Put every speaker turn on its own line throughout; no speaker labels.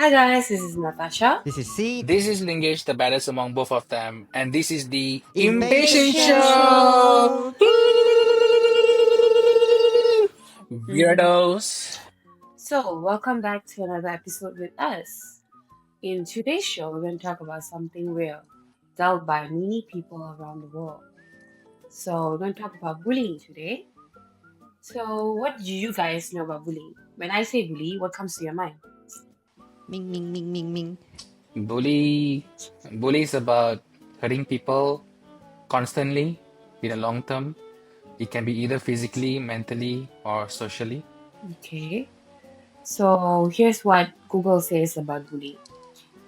Hi guys, this is Natasha.
This is C.
This is Lingesh, the baddest among both of them, and this is the
Impatient
Impatient
Impatient
Show!
Show!
Show. Mhm.
Weirdos!
So, welcome back to another episode with us. In today's show, we're going to talk about something real, dealt by many people around the world. So, we're going to talk about bullying today. So, what do you guys know about bullying? When I say bully, what comes to your mind?
Ming, ming, ming, ming, ming.
Bully. Bully is about hurting people constantly in the long term. It can be either physically, mentally, or socially.
Okay. So, here's what Google says about bullying,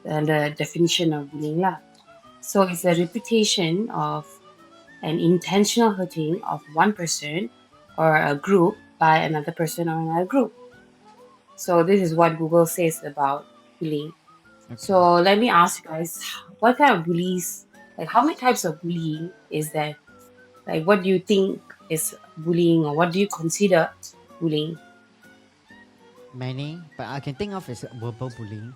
the definition of bullying lah. So, it's a reputation of an intentional hurting of one person or a group by another person or another group. So this is what Google says about bullying.
Okay.
So let me ask you guys, what kind of bullies, like how many types of bullying is there? Like what do you think is bullying or what do you consider bullying?
Many, but I can think of is verbal bullying.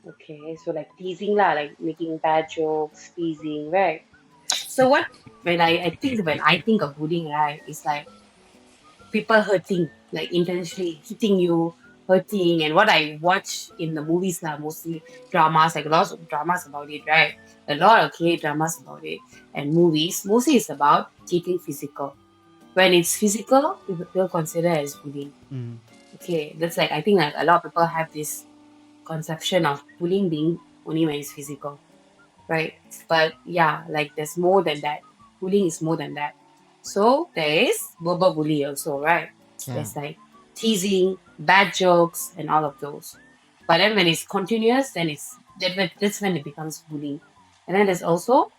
Okay, so like teasing lah, like making bad jokes, teasing, right? So when I think of bullying, right, it's like people hurting, like intentionally hitting you, hurting, and what I watch in the movies are mostly dramas, like lots of dramas about it, right? A lot of K dramas about it, and movies. Mostly it's about getting physical. When it's physical, people consider as bullying.
Mm.
Okay, that's like I think like a lot of people have this conception of bullying being only when it's physical, right? But yeah, like there's more than that. Bullying is more than that. So there is verbal bullying also, right?
Yeah.
There's like teasing, bad jokes, and all of those. But then when it's continuous, then that's when it becomes bullying. And then there's also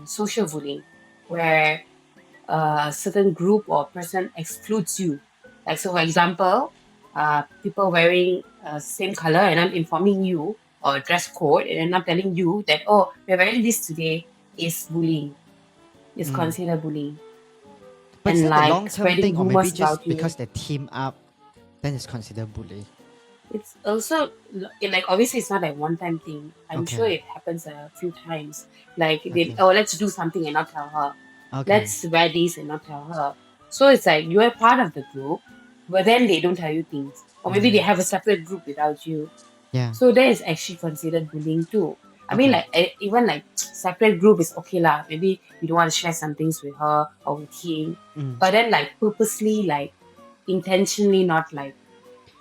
social bullying, where a certain group or person excludes you. Like so, for example, people wearing same color, and I'm informing you or dress code, and then I'm telling you that we're wearing this today is bullying. It's considered bullying.
But
And
is that
like
the long-term
spreading
thing, or maybe
rumors
just
about you.
because they team up, then it's considered bully?
It's also like obviously it's not a one-time thing. I'm
Okay.
sure it happens a few times. Like
Okay.
let's do something and not tell her.
Okay.
Let's wear this and not tell her. So it's like you are part of the group, but then they don't tell you things, or maybe they have a separate group without you.
Yeah.
So that is actually considered bullying too. I mean, like even like separate group is okay lah. Maybe you don't want to share some things with her or with him, but then like purposely, like intentionally, not like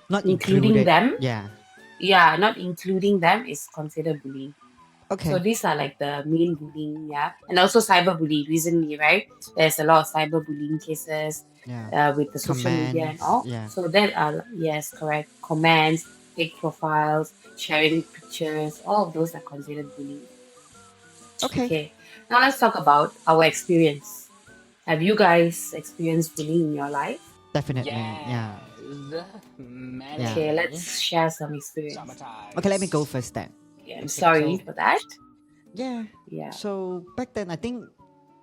Not
including
included.
them.
Yeah.
Not including them is considered bullying.
Okay.
So these are like the main bullying, yeah. And also cyberbullying recently, right? There's a lot of cyberbullying cases
Yeah.
with the social media and all.
Yeah.
So that are, yes, correct. Comments, fake profiles, sharing pictures, all of those are considered bullying.
Okay.
Now let's talk about our experience. Have you guys experienced bullying in your life?
Definitely. Yeah.
Many.
Okay, let's share some experience.
Summertime.
Okay, let me go first then.
Yeah, I'm sorry
So-
for that.
Yeah.
Yeah.
So back then, I think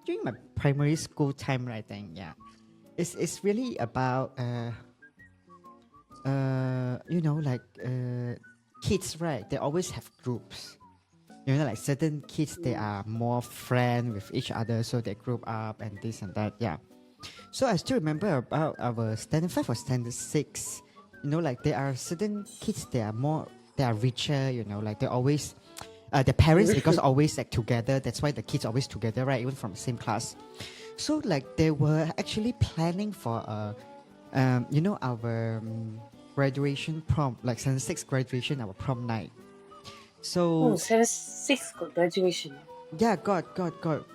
during my primary school time, right? Then it's really about kids, right? They always have groups. You know, like certain kids, they are more friend with each other, so they group up and this and that. Yeah. So I still remember about our standard 5 or standard 6. You know, like there are certain kids, they are richer. You know, like they always. Their parents because always like together. That's why the kids always together, right? Even from the same class. So like they were actually planning for our graduation prom, like 6 graduation, our prom night. So
6 graduation.
yeah, got.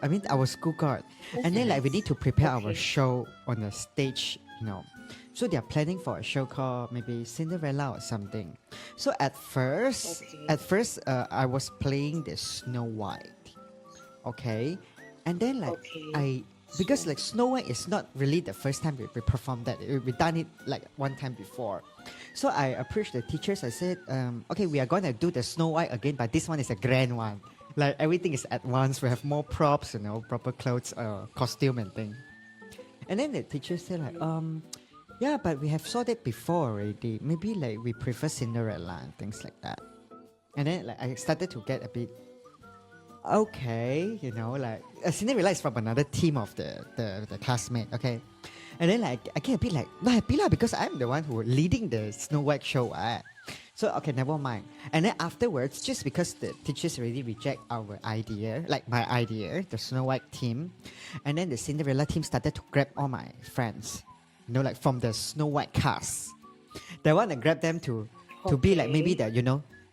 I mean, our school got, and then like we need to prepare our
Okay.
show on the stage. You know, so they are planning for a show called maybe Cinderella or something. So at first, I was playing the Snow White. Okay, and then like
Okay.
because like Snow White is not really the first time we performed that. We done it like one time before. So I approached the teachers. I said, okay, we are gonna do the Snow White again, but this one is a grand one. Like everything is at once. We have more props, you know, proper clothes, costume and thing. And then the teacher said like, Yeah, but we have saw that before already. Maybe like we prefer Cinderella and things like that. And then like I started to get a bit okay, like Cinderella is from another team of the classmate, okay? And then like I get a bit like not happy lah because I'm the one who leading the Snow White show, right? So okay, never mind. And then afterwards, just because the teachers already reject our idea, like my idea, the Snow White team, and then the Cinderella team started to grab all my friends, like from the Snow White cast. They want to grab them to be like maybe
Okay.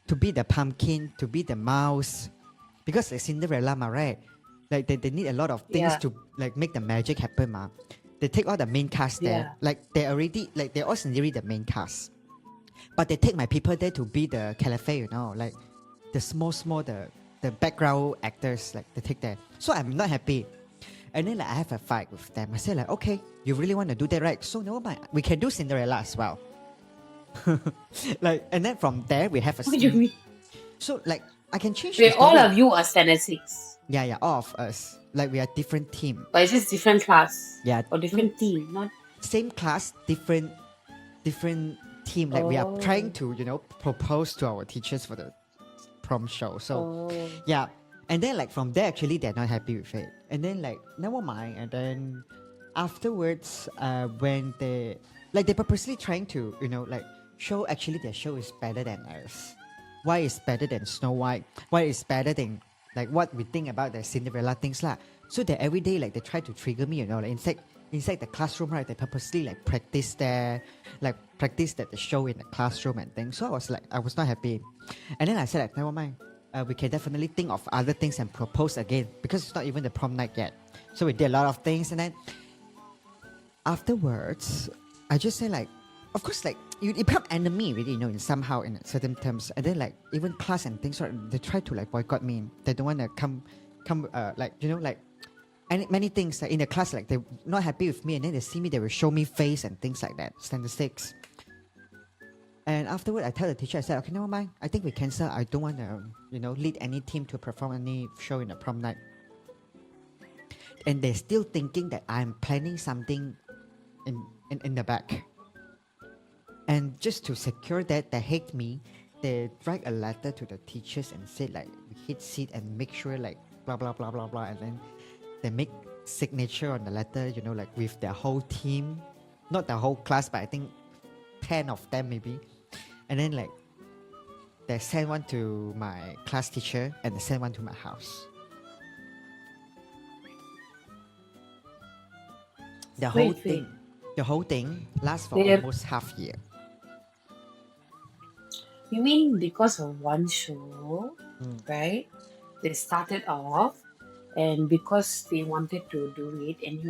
to be the pumpkin, to be the mouse, because the Cinderella, ma, right? Like they need a lot of things
Yeah.
to like make the magic happen, ma. They take all the main cast there,
Yeah.
like they're all already the main cast, but they take my people there to be the caliphate, like the small the background actors, like they take that. So I'm not happy, and then like I have a fight with them. I said like, okay, you really want to do that, right? So never mind, we can do Cinderella as well. Like, and then from there we have a
What do you mean?
so like I can change the
Wait, all
story.
of you are standard 6,
Yeah, all of us. Like we are different team.
but it's just different class
Yeah,
or different team, not.
same class, different team. Like we are trying
Oh.
to, propose to our teachers for the prom show. So
Oh.
yeah. And then like from there actually they're not happy with it. And then like never mind. And then afterwards, when they're purposely trying to, like show actually their show is better than ours. Why is better than Snow White? Why is better than like what we think about the Cinderella things lah? So that every day like they try to trigger me, like inside the classroom, right? They purposely like practice there, like practice that the show in the classroom and things. So I was not happy, and then I said like never mind. We can definitely think of other things and propose again because it's not even the prom night yet. So we did a lot of things, and then afterwards, I just say like, of course, like you become enemy really, in somehow in certain terms, and then like even class and things, right, they try to like boycott me. They don't want to come, like like, and many things like in the class, like they're not happy with me, and then they see me, they will show me face and things like that. Standard 6. And afterward, I tell the teacher, I said, okay, never mind. I think we cancel. I don't want to, lead any team to perform any show in the prom night. And they're still thinking that I'm planning something in the back. And just to secure that they hate me, they write a letter to the teachers and say like, we hit seat and make sure like blah blah blah blah blah, and then they make signature on the letter, like with their whole team, not the whole class, but I think 10 of them maybe. And then like they send one to my class teacher and they send one to my house. The whole
Wait.
thing lasts for
They're-
almost half year.
You mean because of one show, right? They started off, and because they wanted to do it, and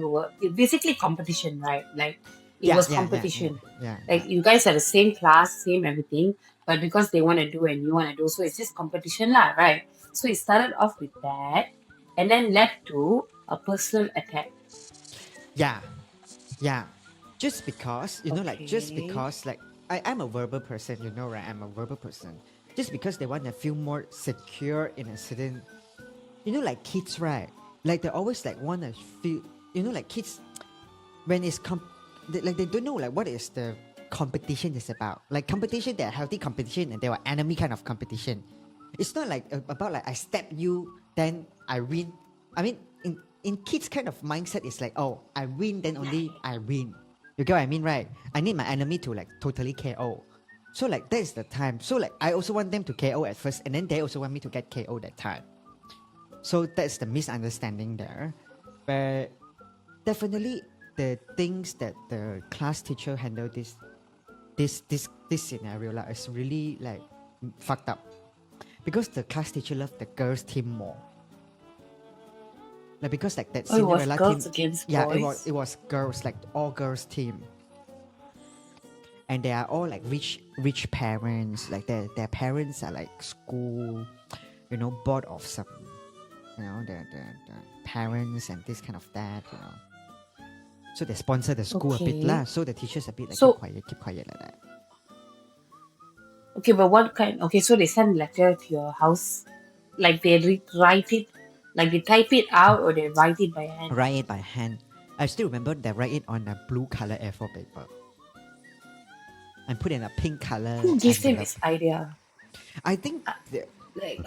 it basically competition, right? Like it was competition.
Yeah.
Like you guys are the same class, same everything, but because they want to do and you want to do, so it's just competition, lah, right? So it started off with that, and then led to a personal attack.
Yeah. Just because, just
Okay.
because, like, I'm a verbal person, right? I'm a verbal person. Just because they want to feel more secure in a certain, like kids, right? Like they always like want to feel, like kids, when it's they don't know like what is the competition is about. Like competition, they're healthy competition and they were enemy kind of competition. It's not like about like I step you, then I win. I mean, in kids kind of mindset, it's like, oh, I win, then only I win. You get what I mean, right? I need my enemy to like totally KO. So like that is the time. So like I also want them to KO at first, and then they also want me to get KO that time. So that's the misunderstanding there. But definitely the things that the class teacher handled this scenario like is really like fucked up. Because the class teacher loved the girls team more. Like because like that
Oh, it was
Cinderella
girls
team,
against
yeah,
boys.
it was girls, like all girls team, and they are all like rich parents. Like their parents are like school, board of some, the parents and this kind of that, So they sponsor the school a bit
Okay.
lah. So the teachers a bit like
So-
keep quiet like that.
Okay, but what kind? Okay, so they send letter to your house, like they write it, like they type it out or they write it by hand.
Write it by hand. I still remember they write it on a blue color A4 paper. and put in a pink color
Who gives them
envelope.
this idea?
I think
Like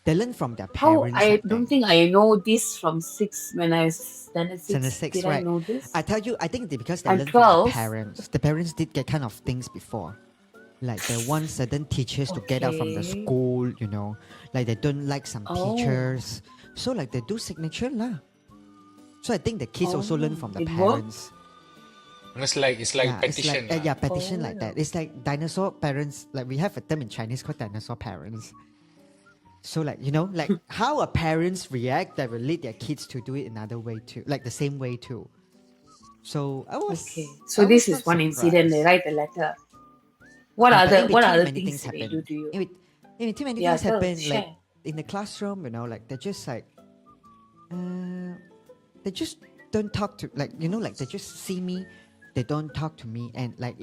they learn from their
how
parents,
I
I
don't
think.
think I know this from six when I was standard
Standard
six.
six,
Did I
right?
know this?
I tell you, I think because they
I'm
learn from the
12.
parents. The parents did get kind of things before. Like they want certain teachers to get out from the
Okay.
school, you know. Like they don't like some
Oh.
teachers. So like they do signature lah. So I think the kids also learn from the
It worked?
parents.
It's like
Yeah,
petition.
it's like
lah.
yeah, petition like
Oh.
that. It's like dinosaur parents. Like we have a term in Chinese called dinosaur parents. So like you know, like how a parents react that will lead their kids to do it another way too, like the same way too. So I was
Okay.
I
So
was
this
not
is one incident. They
surprised.
write a letter. What
Yeah, but in
other
between many
things
things
did they
happen.
do to you?
In between many
Yeah,
things
tell,
happen. Like
share.
in the classroom, you know, like they're just like, they just don't talk to like you know like they just see me, they don't talk to me, and like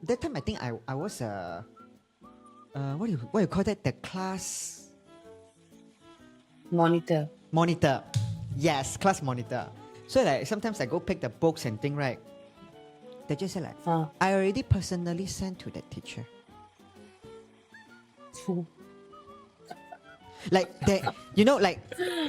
that time I think I was what do you call that, the class
Monitor.
monitor. Yes, class monitor. So like sometimes I go pick the books and thing, right? They just say like,
Huh.
I already personally sent to that teacher. Like they, you know, like,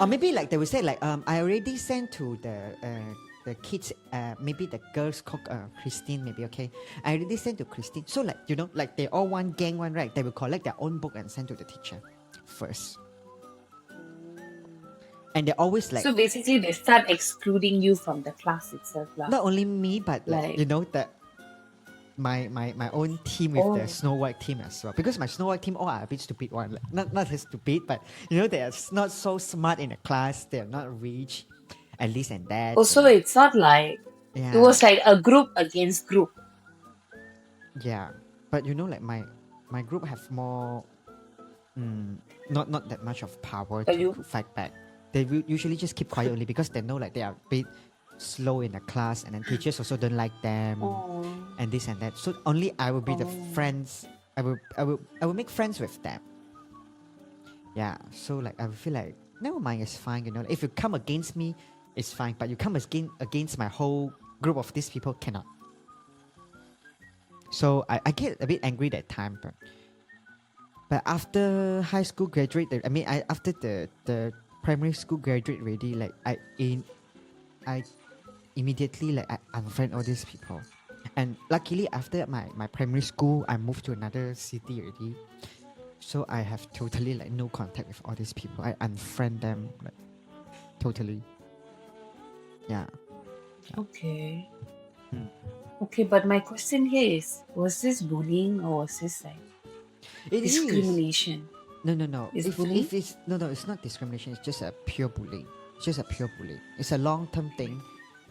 or maybe like they will say like, I already sent to the kids, maybe the girls called Christine, maybe okay. I already sent to Christine. So like you know, like they all one gang one, right? They will collect their own book and send to the teacher first. And they're always like,
So basically, they start excluding you from the class itself, lah.
not only me, but like,
Like-
you know that my own team with the
Oh.
Snow White team as well. Because my Snow White team all are a bit stupid one. Like, not as stupid, but you know they are not so smart in the class. They are not rich, at least in that.
Also, it's not like
yeah,
it was like a group against group.
yeah. But you know, like my group have more, not that much of power
But
to
you-
fight back. They will usually just keep quiet only because they know like they are a bit slow in the class, and then teachers also don't like them.
Oh.
And this and that. So only I will be the
Oh.
friends. I will make friends with them. Yeah. So like I will feel like never mind, it's fine. You know, if you come against me, it's fine. But you come against my whole group of these people, cannot. So I get a bit angry that time, but after high school graduate, after the primary school graduate already, like I immediately like I unfriend all these people. And luckily after my primary school, I moved to another city already. So I have totally like no contact with all these people. I unfriend them like totally. Yeah.
Okay.
Hmm.
Okay, but my question here is: was this bullying or was this like
It is.
discrimination?
No.
Is
If
bullying?
it's no, it's not discrimination. It's just a pure bullying. It's just a pure bullying. It's a long-term thing,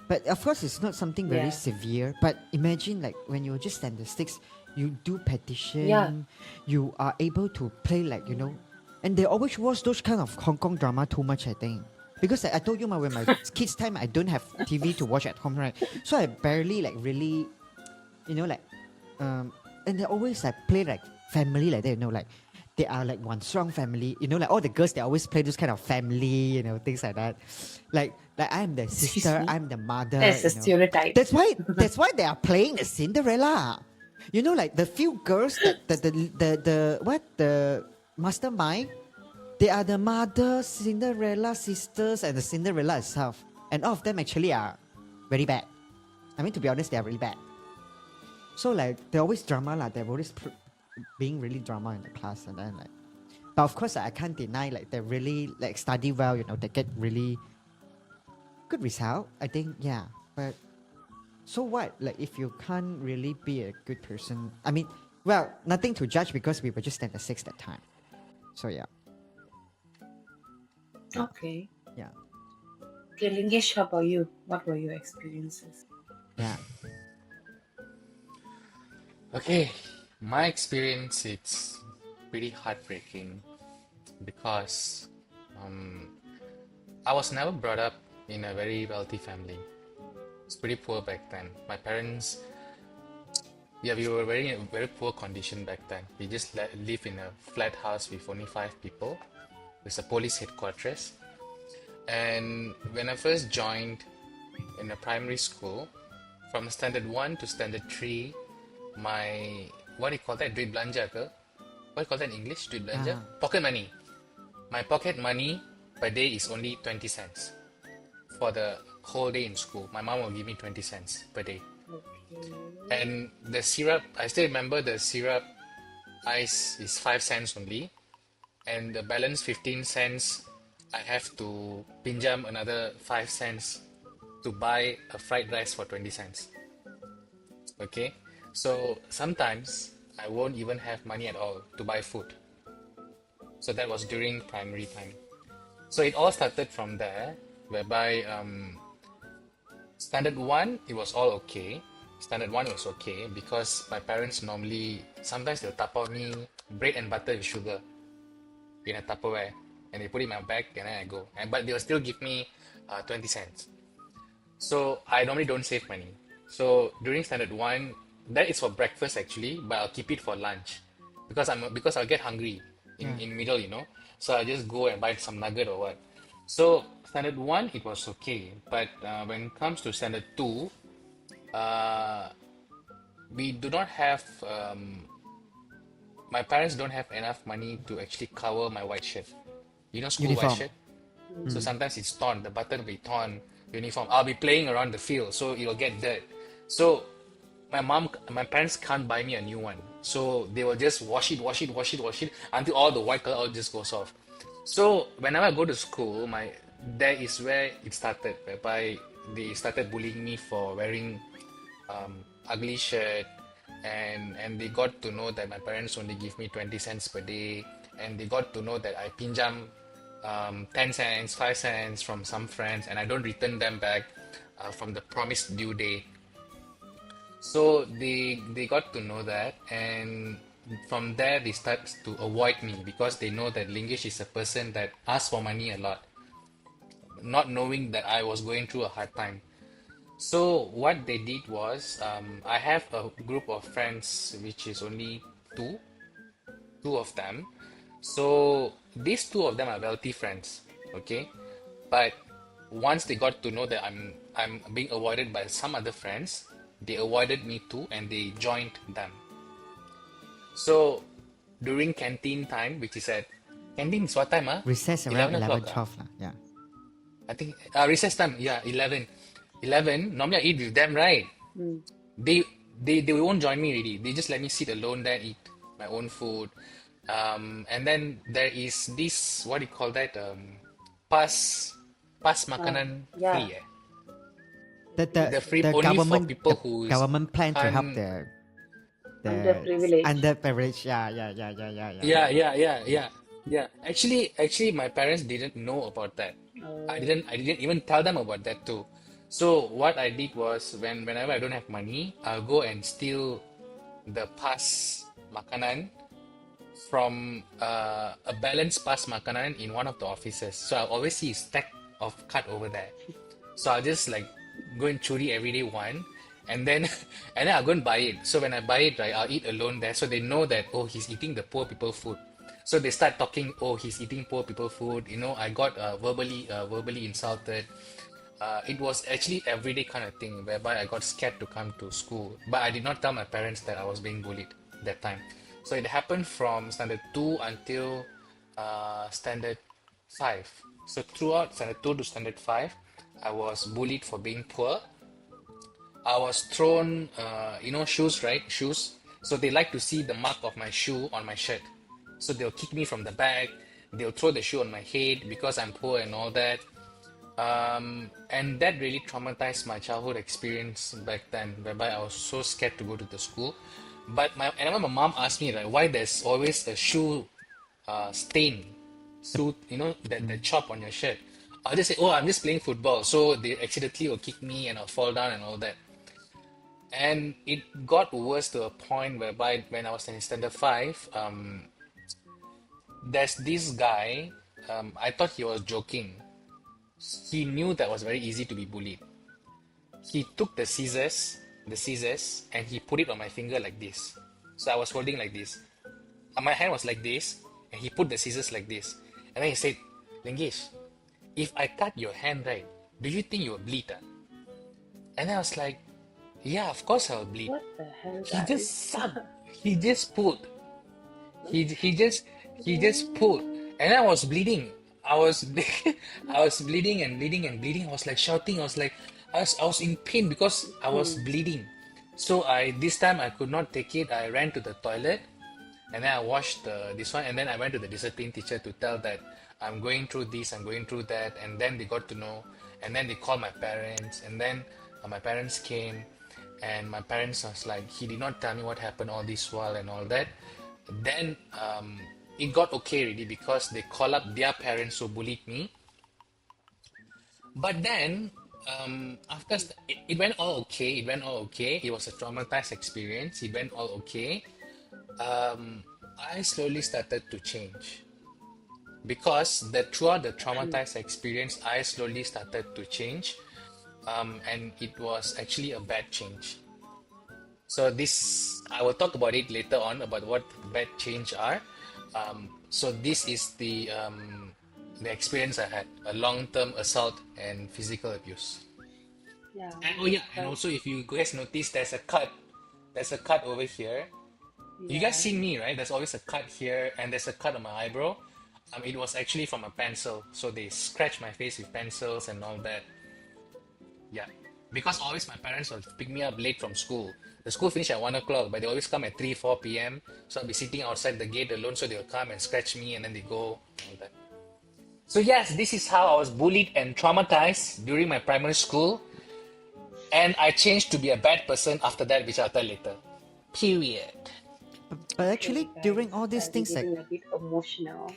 but of course, it's not something very
Yeah.
severe. But imagine like when you're just standard six, you do petition.
Yeah.
You are able to play like you know, and they always watch those kind of Hong Kong drama too much. I think because I told you when my kids time I don't have TV to watch at home, right? So I barely like really, you know, like, and they always like play like family like that. You know, like. They are like one strong family, you know, like all the girls, they always play those kind of family, you know, things like that. Like I'm the
Excuse
sister,
me?
I'm the mother.
That's a
you know.
stereotype.
That's why they are playing the Cinderella. You know, like the few girls that the mastermind, they are the mother, Cinderella sisters, and the Cinderella itself. And all of them actually are very bad. I mean, to be honest, they are really bad. So like they're always drama lah. They're always being really drama in the class, and then like, but of course I can't deny like they really like study well. You know, they get really good result. I think yeah, but so what? Like if you can't really be a good person, I mean, well, nothing to judge because we were just standard six that time. So yeah,
Okay.
yeah,
Okay, Lingesh, how about you? What were your experiences?
yeah.
Okay, my experience it's pretty heartbreaking because I was never brought up in a very wealthy family. It's pretty poor back then. My parents, yeah, we were very very poor condition back then. We just live in a flat house with only 5 people. It's a police headquarters. And when I first joined in a primary school, from standard 1 to standard 3, my, what do you call that? Duit belanja ke? What do you call that in English? Duit belanja?
Ah,
Pocket money. My pocket money per day is only 20 cents for the whole day in school. My mom will give me 20 cents per day.
Okay.
And the syrup, I still remember the syrup ice is 5 cents only. And the balance 15 cents, I have to pinjam another 5 cents to buy a fried rice for 20 cents. Okay? So sometimes I won't even have money at all to buy food. So that was during primary time. So it all started from there, whereby standard one, it was all okay. Standard one was okay because my parents normally, sometimes they'll tapau me bread and butter with sugar in a Tupperware, and they put it in my bag, and then I go. But they'll still give me 20 cents. So I normally don't save money. So during standard one, that is for breakfast actually, but I'll keep it for lunch because I'll get hungry
yeah.
in middle, So I just go and buy some nugget or what. So standard one, it was okay, but when it comes to standard two, uh, we do not have. My parents don't have enough money to actually cover my white shirt. School white
Uniform.
shirt. So sometimes it's torn, the button will be torn, uniform. I'll be playing around the field, so it'll get dirt. So my parents can't buy me a new one. So they will just wash it until all the white color all just goes off. So whenever I go to school, there is where it started, whereby they started bullying me for wearing ugly shirt, and they got to know that my parents only give me 20 cents per day, and they got to know that I pinjam 10 cents, 5 cents from some friends, and I don't return them back from the promised due day. So they got to know that, and from there they start to avoid me because they know that Lingish is a person that asks for money a lot, not knowing that I was going through a hard time. So what they did was, I have a group of friends which is only two of them. So these two of them are wealthy friends, okay? But once they got to know that I'm being avoided by some other friends, they avoided me too and they joined them. So during canteen time, which is at canteen is what time?
Recess around
11
11,
o'clock.
12. Yeah.
I think recess time, yeah, 11. 11, normally I eat with them, right?
Mm.
They they won't join me really. They just let me sit alone there, eat my own food. And then there is this, what do you call that? Pass makanan
Yeah.
free.
The,
The free
the
only for
government
people who
government plan to help
can't.
the
Underprivileged.
underprivileged. Yeah.
Yeah. Actually, my parents didn't know about that. I
Oh.
didn't. I didn't even tell them about that too. So what I did was, whenever I don't have money, I'll go and steal the pass makanan from a balanced pass makanan in one of the offices. So I'll always see a stack of cut over there. So I'll just like go and churi every day one, and then and then I'll go and buy it. So when I buy it, right, I'll eat alone there. So they know that, oh, he's eating the poor people food. So they start talking, oh, he's eating poor people food. I got verbally insulted. It was actually everyday kind of thing whereby I got scared to come to school, but I did not tell my parents that I was being bullied that time. So it happened from standard two until standard five. So throughout standard two to standard five, I was bullied for being poor. I was thrown, shoes, right? Shoes. So they like to see the mark of my shoe on my shirt. So they'll kick me from the back. They'll throw the shoe on my head because I'm poor and all that. And that really traumatized my childhood experience back then, whereby I was so scared to go to the school. But whenever my mom asked me, right, why there's always a shoe stain, suit, that chop on your shirt, I'll just say, oh, I'm just playing football. So they accidentally will kick me and I'll fall down and all that. And it got worse to a point whereby when I was in standard five, there's this guy. I thought he was joking. He knew that was very easy to be bullied. He took the scissors, and he put it on my finger like this. So I was holding like this. And my hand was like this, and he put the scissors like this. And then he said, Lingesh, if I cut your hand, right, do you think you will bleed? And then I was like, Yeah, of course I'll bleed.
What the hell,
He
guys?
just sucked. He just pulled. He just pulled,
Damn.
and I was bleeding. I was I was bleeding and bleeding and bleeding. I was like shouting. I was in pain because I was
Hmm.
bleeding. So this time I could not take it. I ran to the toilet, and then I washed this one, and then I went to the discipline teacher to tell that I'm going through this, I'm going through that, and then they got to know, and then they called my parents, and then my parents came, and my parents was like, he did not tell me what happened all this while and all that. Then it got okay already because they call up their parents who bullied me. But then after it went all okay. It went all okay. It was a traumatized experience. It went all okay. Um, I slowly started to change because throughout the traumatized experience, I slowly started to change. And it was actually a bad change. So this I will talk about it later on about what bad change are. So this is the experience I had: a long-term assault and physical abuse.
Yeah.
And oh yeah, and
But
also if you guys notice, there's a cut. There's a cut over here. You guys
yeah.
seen me, right? There's always a cut here, and there's a cut on my eyebrow. It was actually from a pencil, so they scratched my face with pencils and all that. Yeah, because always my parents will pick me up late from school. The school finish at 1 o'clock, but they always come at 3, 4 p.m. So I'll be sitting outside the gate alone, so they'll come and scratch me, and then they go. All that. So yes, this is how I was bullied and traumatized during my primary school, and I changed to be a bad person after that, which I'll tell later. Period.
But
Okay,
actually,
guys.
during all these
I'm
things, like,
getting a bit emotional.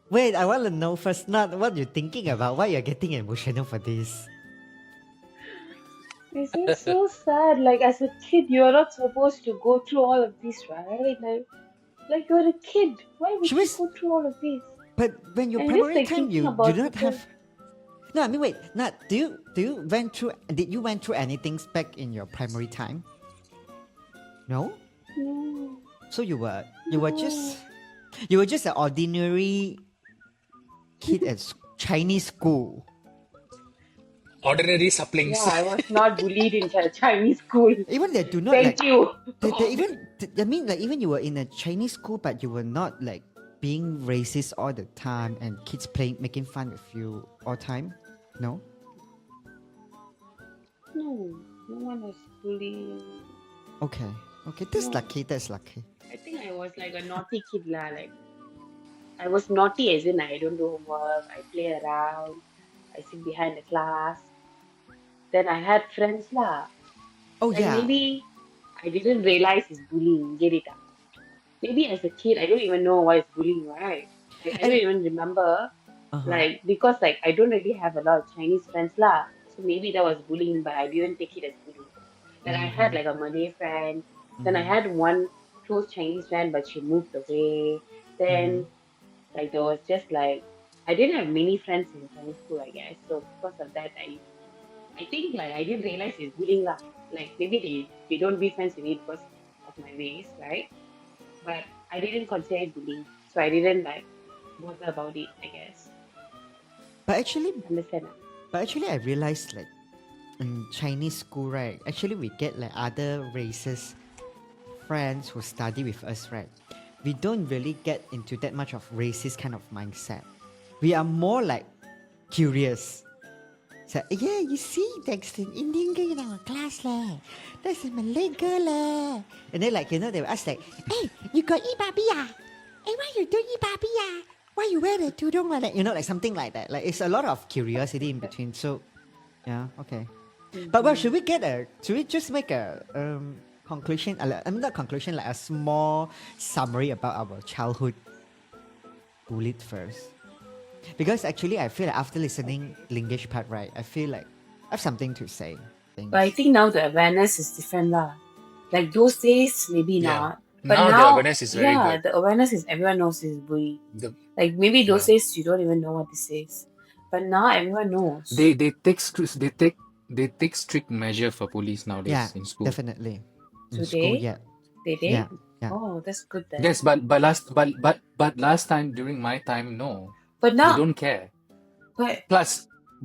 wait, I want to know first, not what you're thinking about, why you're getting emotional for this.
This is so sad. Like as a kid, you're not supposed to go through all of this, right? Like you're a kid. Why
She
would you
was,
go through all of this?
but when your
And just
primary
like
time,
thinking
you do
about
not
people.
have. No, I mean, wait, not do you went through? Did you went through anything back in your primary time? No.
No,
So
no.
you were just an ordinary kid at Chinese school.
Ordinary
Yeah,
supplings.
I was not bullied in Chinese school.
Even they do not like
Thank you,
they
God.
even I mean like even you were in a Chinese school but you were not like being racist all the time and kids playing making fun with you all time. No.
No, no one was bullying.
Okay. Okay. That's
No,
lucky. That's lucky.
I think I was like a naughty kid lah. Like I was naughty as in I don't do homework, I play around, I sit behind the class. Then I had friends lah.
Oh
Like
yeah.
maybe I didn't realize it's bullying. Get it? Maybe as a kid I don't even know why it's bullying, right? Like I don't
And
even remember.
uh huh.
Like because like I don't really have a lot of Chinese friends lah. So maybe that was bullying, but I didn't take it as bullying. Like I had
Mm-hmm.
like a Malay friend. Then I
Mm-hmm.
had one close Chinese friend, but she moved away.
Mm-hmm.
Then like there was just like I didn't have many friends in primary school, I guess. So because of that, I think like I didn't realize it's bullying lah. Like maybe they don't be friends with me because of my race, right? But I didn't consider it bullying, so I didn't like bother about it. I guess
But actually,
understand.
I realized like in Chinese school, right? Actually, we get like other races friends who study with us, right? We don't really get into that much of racist kind of mindset. We are more like curious. So, yeah, you see, there's an Indian girl in our class, leh. There's a Malay girl, leh. And then, like, they will ask, like, hey, you got eat babi, ah? Hey, why you don't eat babi, ah? Why you wear the tudung like that? Like something like that. Like, it's a lot of curiosity in between. So, yeah, okay. But well,
Mm-hmm.
should we just make a conclusion? I mean, not conclusion, like a small summary about our childhood bullied first. Because actually, I feel like after listening Lingish part, right, I feel like I have something to say.
But I think now the awareness is different lah. Like those days, maybe
Yeah.
not. But
Now the
now,
awareness is very
yeah,
good.
the awareness is everyone knows is bullying.
The
Like maybe those
yeah.
days you don't even know what this is, but now everyone knows.
They take strict measure for police
Yeah,
nowadays in school.
definitely. In school,
Today,
yeah.
they
Yeah,
did.
yeah.
Oh, that's good then.
Yes, but last time during my time, no,
But
they
now,
don't care.
but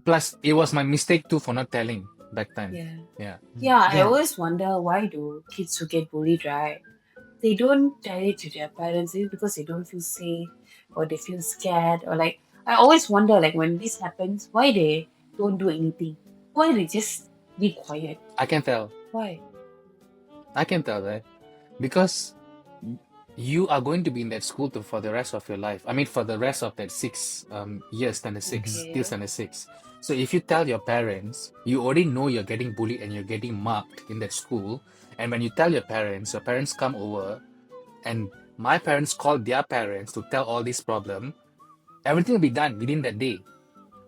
Plus it was my mistake too for not telling. back then.
Yeah.
Yeah.
Yeah, I
Yeah.
always wonder why do kids who get bullied, right? They don't tell it to their parents, is it because they don't feel safe or they feel scared or like I always wonder like when this happens, why they don't do anything? Why they just be quiet?
I can tell.
Why?
I can tell that because you are going to be in that school for the rest of your life. I mean, for the rest of that 6 years, standard six, till
Okay.
standard six. So if you tell your parents, you already know you're getting bullied and you're getting marked in that school. And when you tell your parents come over, and my parents call their parents to tell all this problem. Everything will be done within that day.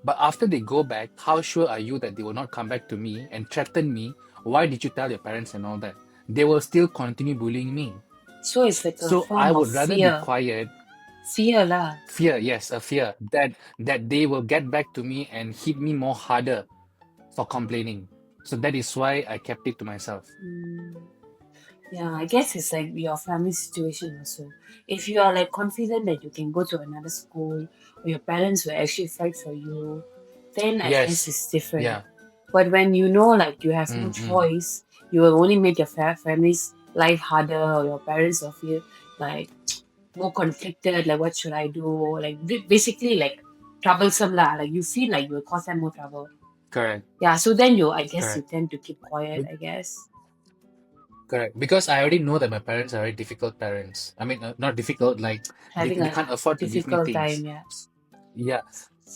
But after they go back, how sure are you that they will not come back to me and threaten me? Why did you tell your parents and all that? They will still continue bullying me.
So it's like a
So I
form of
would rather be
fear.
quiet.
Fear lah.
Fear, yes, a fear that they will get back to me and hit me more harder for complaining. So that is why I kept it to myself.
Mm. Yeah, I guess it's like your family situation also. If you are like confident that you can go to another school or your parents will actually fight for you, then I guess
Yes.
it's different.
Yeah.
But when you know like you have no
Mm-mm.
choice, you will only make your family's life harder or your parents will feel like more conflicted, like what should I do? Like basically like troublesome lah. Like you feel like you will cause them more trouble.
Correct.
Yeah, so then I guess you
Correct.
tend to keep quiet, I guess.
Correct. Because I already know that my parents are very difficult parents. I mean, not difficult, like
Having
they
a
can't afford to give me
difficult
things.
time, yeah.
Yeah.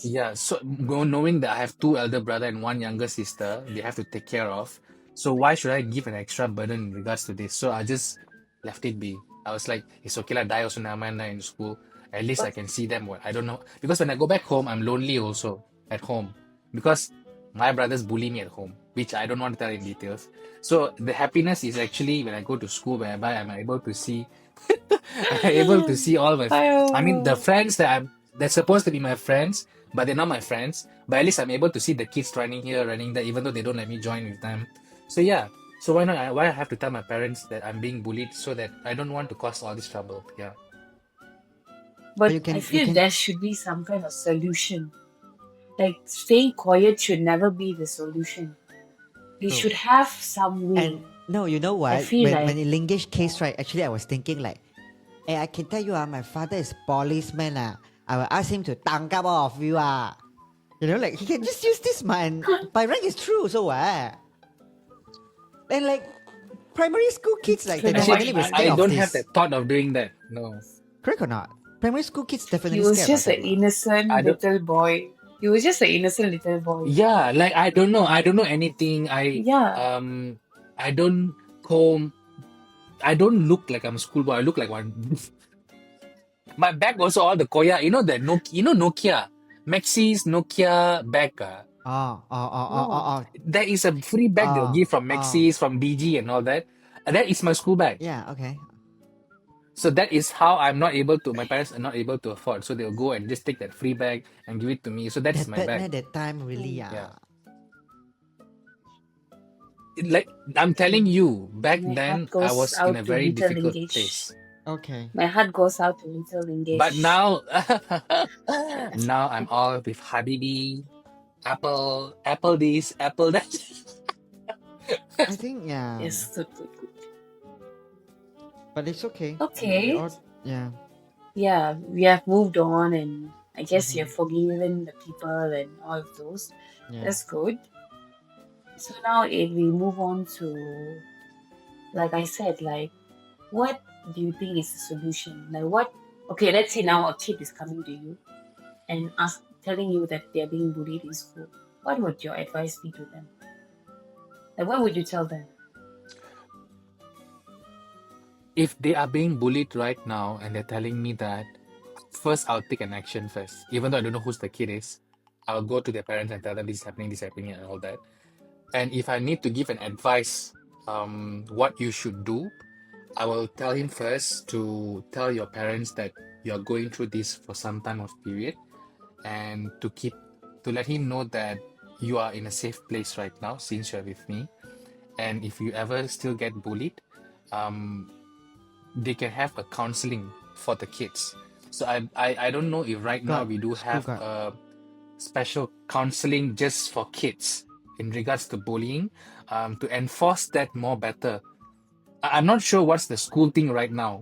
Yeah. So knowing that I have two elder brother and one younger sister, they have to take care of. So why should I give an extra burden in regards to this? So I just left it be. I was like, it's okay, like die also never mind in school. At least I
But
can see them. What I don't know. Because when I go back home, I'm lonely also at home. Because my brothers bully me at home, which I don't want to tell in details. So the happiness is actually when I go to school, whereby I'm able to see, I'm able to see all my. I mean, the
I
friends they're supposed to be my friends, but they're not my friends. But at least I'm able to see the kids running here, running there, even though they don't let me join with them. So yeah. So why not? Why I have to tell my parents that I'm being bullied so that I don't want to cause all this trouble. Yeah.
But
but I
you
feel
can
there should be some kind of solution. Like staying quiet should never be the solution. We
true.
should have some way.
And no, you know
I
what?
feel
When
like
in Lingish case, right? Actually, I was thinking like, hey, I can tell you, my father is policeman. I will ask him to tangkap all of you. You know, like he can just use this man. By rank is true, so what? And like primary school kids, like they
pretty much
Actually,
normally will
fine.
scared
I
of
don't have
this.
that thought of doing that. No,
Correct or not? Primary school kids
He
definitely
was
scared about
just an
that.
innocent
I don't.
little boy. He was just an innocent little boy.
Yeah, like I don't know. I don't know anything.
Yeah.
I don't comb. I don't look like I'm a schoolboy. I look like one. My bag also all the Koya. You know that Nokia. You know Nokia. Maxis Nokia bag.
No.
There is a free bag they'll give from Maxis, from DG and all that. And that is my school bag.
Yeah, okay.
So that is how I'm not able to. My parents are not able to afford. So they'll go and just take that free bag and give it to me. So that's
That
my
bad
bag.
man that time really
Mm.
Yeah. Like I'm telling you, back
My
then
heart
I
goes
was in
out
a
to
very
little
difficult
English.
place.
Okay.
My heart goes out to little
But
English.
now, now I'm all with Habibi, Apple this, Apple that.
I think yeah.
Yes, good, good, good.
But it's okay. We
Okay.
all yeah.
Yeah, we have moved on and I guess
Mhm.
you've forgiven the people and all of those.
Yeah.
That's good. So now if we move on to, like I said, like what do you think is the solution? Like what, okay, let's say now a kid is coming to you and telling you that they're being bullied in school. What would your advice be to them? Like what would you tell them?
If they are being bullied right now and they're telling me that, first I'll take an action first. Even though I don't know who's the kid is, I'll go to their parents and tell them this is happening, and all that. And if I need to give an advice, what you should do, I will tell him first to tell your parents that you're going through this for some time of period, and to let him know that you are in a safe place right now since you're with me. And if you ever still get bullied, um, they can have a counseling for the kids. So I don't know if right now
Got
we do
school
have
got.
a special counseling just for kids. in regards to bullying, to enforce that more better. I'm not sure what's the school thing right now.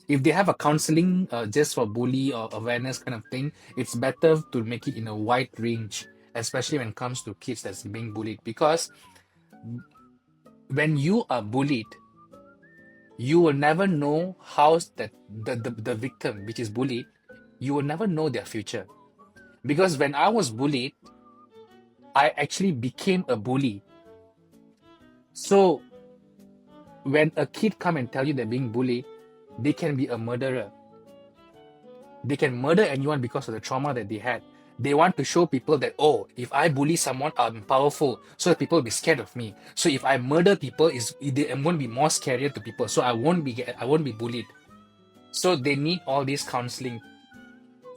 If they have a counseling just for bully or awareness kind of thing, it's better to make it in a wide range, especially when it comes to kids that's being bullied. Because when you are bullied, you will never know how that the victim, which is bullied, you will never know their future. Because when I was bullied, I actually became a bully. So when a kid come and tell you they're being bullied, they can be a murderer. They can murder anyone because of the trauma that they had. They want to show people that, oh, if I bully someone, I'm powerful, so that people will be scared of me. So if I murder people, I'm going to be more scarier to people. So I won't be bullied. So they need all this counseling,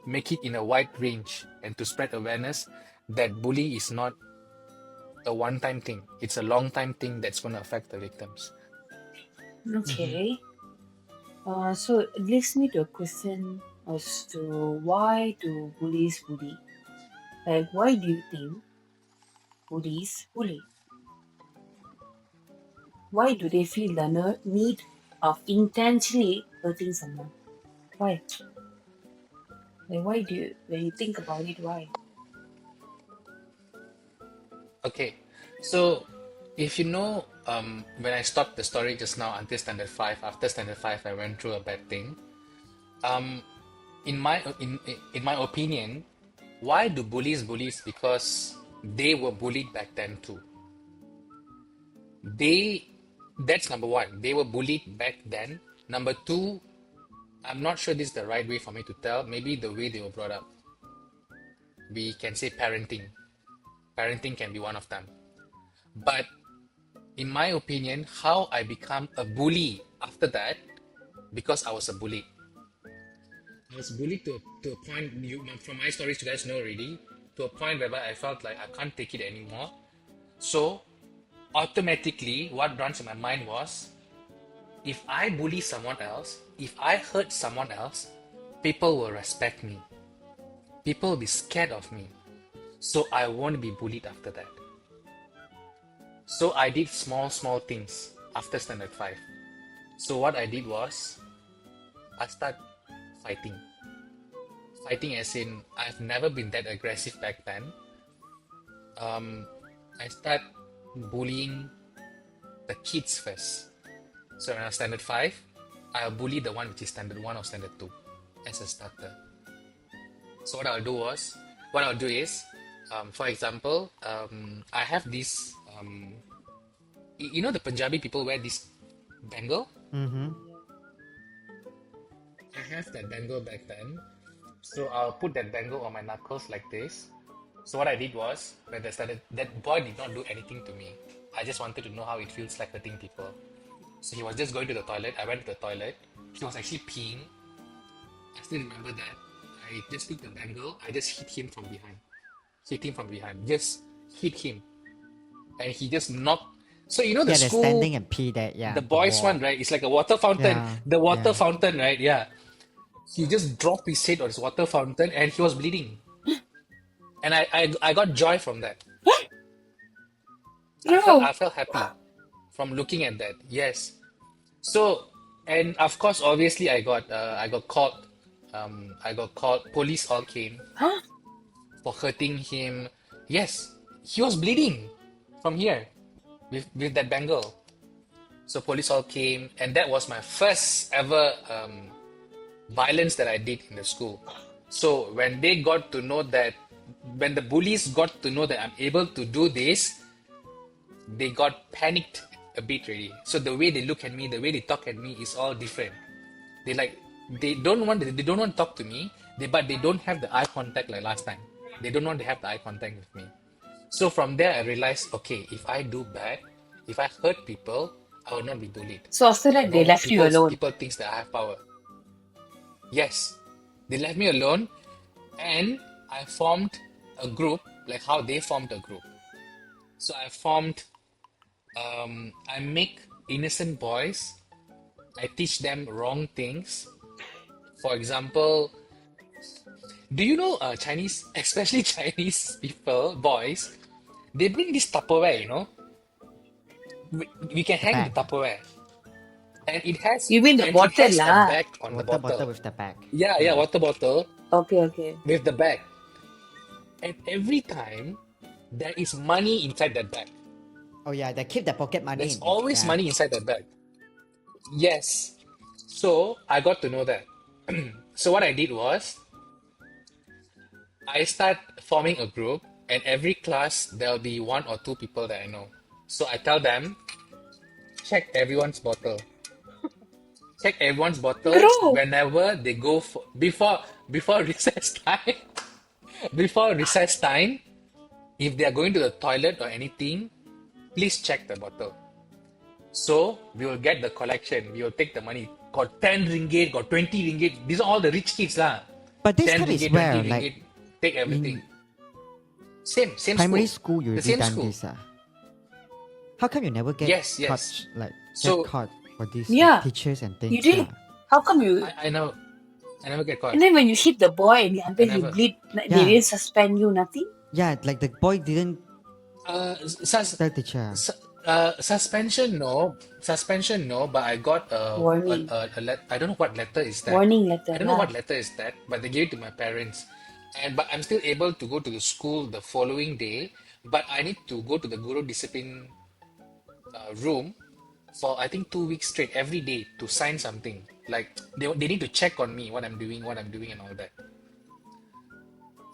make it in a wide range, and to spread awareness that bully is not a one-time thing. It's a long-time thing that's going to affect the victims.
Okay. So it leads me to a question as to why do bullies bully? Like, why do you think bullies bully? Why do they feel the need of intentionally hurting someone? Why? Like, why do you, when you think about it, why?
Okay, so if you know, when I stopped the story just now until standard five, after standard five, I went through a bad thing. Um, in my opinion, why do bullies bullies? Because they were bullied back then too. They, that's number one. They were bullied back then. Number two, I'm not sure this is the right way for me to tell. Maybe the way they were brought up. We can say parenting. Parenting can be one of them. But in my opinion, how I become a bully after that, because I was a bully. I was bullied to a point, from my stories you guys know already, to a point whereby I felt like I can't take it anymore. So automatically what runs in my mind was, if I bully someone else, if I hurt someone else, people will respect me. People will be scared of me. So I won't be bullied after that. So I did small things after standard 5. So what I did was, I started fighting. Fighting as in, I've never been that aggressive back then. I started bullying the kids first. So when I was standard 5, I'll bully the one which is standard 1 or standard 2 as a starter. So what I'll do is, for example, I have this, you know the Punjabi people wear this bangle?
Mm-hmm.
I have that bangle back then. So I'll put that bangle on my knuckles like this. So what I did was, when I started, that boy did not do anything to me. I just wanted to know how it feels like hurting people. So he was just going to the toilet. I went to the toilet. He was actually peeing. I still remember that. I just took the bangle. I just hit him from behind. Just hit him. And he just knocked. So you know the
Yeah, they're
school,
standing and pee that, yeah.
the boys
wall.
one, right? It's like a water fountain.
Yeah,
The water
yeah.
fountain, right? Yeah. He just dropped his head on his water fountain and he was bleeding. And I got joy from that.
No.
I felt happy from looking at that. Yes. So, and of course, obviously, I got caught. I got caught. Police all came
Huh?
for hurting him. Yes, he was bleeding from here with that bangle. So police all came, and that was my first ever violence that I did in the school. So when they got to know that, when the bullies got to know that I'm able to do this, they got panicked a bit really. So the way they look at me, the way they talk at me is all different. They don't want to talk to me, but they don't have the eye contact like last time. They don't want to have the eye contact with me. So from there I realized, okay, if I do bad, if I hurt people, I will not be bullied.
So after that, they
No,
left you alone.
people thinks that I have power. Yes, they left me alone, and I formed a group, like how they formed a group. So I make innocent boys, I teach them wrong things. For example, do you know Chinese, especially Chinese people, boys, They bring this Tupperware, we can
The
hang the
bag.
Tupperware, and it has
You mean the
and it
bottle
has a
lah?
bag on the
Water bottle
bottle.
with the bag.
Yeah, yeah,
Yeah.
water bottle
Okay, okay.
with the bag. And every time there is money inside that bag.
Oh yeah, they keep the pocket money
There's
in.
always
Yeah.
money inside that bag. Yes. So I got to know that. So what I did was I start forming a group, and every class there'll be one or two people that I know. So I tell them, check everyone's bottle. Check everyone's bottle
Bro,
whenever they go for before recess time. Before recess time, if they are going to the toilet or anything, please check the bottle. So we will get the collection. We will take the money. Got 10 ringgit, got 20 ringgit. These are all the rich kids lah.
But this
10
time is
ringgit, 20
where, like,
ringgit, take everything.
in
Same
primary
school.
school, you
The
already
same
done
school.
this. How come you never get
Yes,
caught,
yes.
like, get
So
caught for this with
yeah,
teachers and things?
you did. How come you?
I know. I never get caught.
And then when you hit the boy and
I
until he
never.
bleed, they
Yeah.
didn't suspend you, nothing?
Yeah, like the boy didn't
Sus
tell teacher.
suspension no. Suspension no, but I got
Warning.
I don't know what letter is that.
Warning letter
I don't know
lah.
what letter is that, but they gave it to my parents. But I'm still able to go to the school the following day, but I need to go to the Guru discipline room for I think 2 weeks straight every day to sign something. Like they need to check on me what I'm doing, and all that.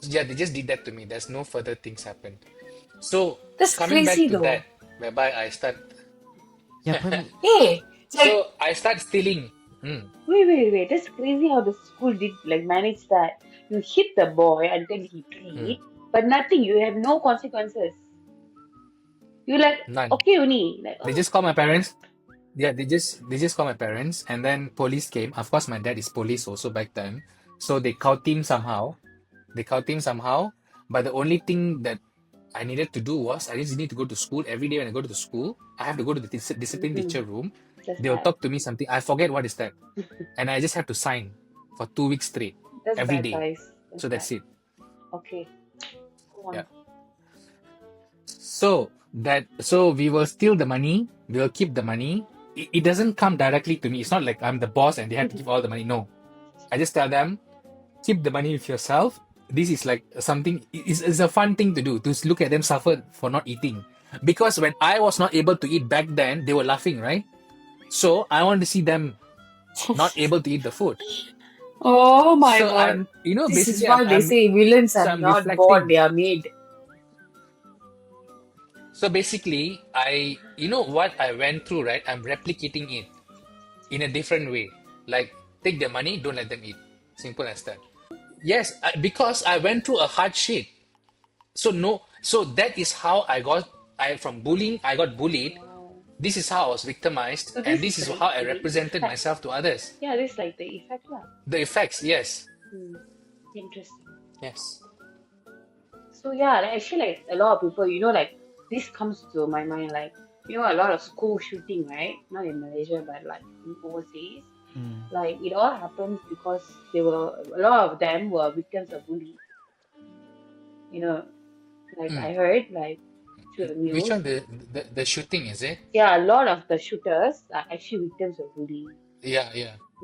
Yeah, they just did that to me. There's no further things happened. So
That's
coming back
crazy
to
though.
that, whereby I start.
Yeah, primary.
Hey, it's like,
So I start stealing.
wait. That's crazy how the school did like manage that. You hit the boy until he bleed, but nothing. You have no consequences. You like
None.
okay only. Like
They just call my parents. Yeah, they just call my parents, and then police came. Of course, my dad is police also back then, so they caught him somehow. But the only thing that I needed to do was I just need to go to school every day. When I go to the school, I have to go to the discipline teacher room.
just
They'll
that.
talk to me something. I forget what is that, and I just have to sign for 2 weeks straight
That's
every
bad,
day.
guys.
So that's it.
Okay. Go on.
Yeah. So we will steal the money. We will keep the money. It doesn't come directly to me. It's not like I'm the boss and they have to give all the money. No, I just tell them, keep the money with yourself. This is like something. It's a fun thing to do, to look at them suffer for not eating. Because when I was not able to eat back then, they were laughing, right? So I want to see them not able to eat the food.
Oh my
So
god.
I'm,
This is
basically
why they say villains
so
are
I'm
not
reflecting.
born, they are made.
So basically, what I went through, right? I'm replicating it in a different way. Like, take their money, don't let them eat. Simple as that. Yes, because I went through a hardship. So that is how from bullying, I got bullied.
Wow.
This is how I was victimized,
So
and
this
this is
is
how I
the
represented
effect.
myself to others.
Yeah, this is like the effect lah.
The effects, yes.
Interesting.
Yes.
So yeah, like, actually like a lot of people, like this comes to my mind, like, a lot of school shooting, right? Not in Malaysia, but like in overseas. Like it all happens because a lot of them were victims of bullying. Like I heard, like through the news.
Which one? The shooting, is it?
Yeah, a lot of the shooters are actually victims of bullying.
Yeah.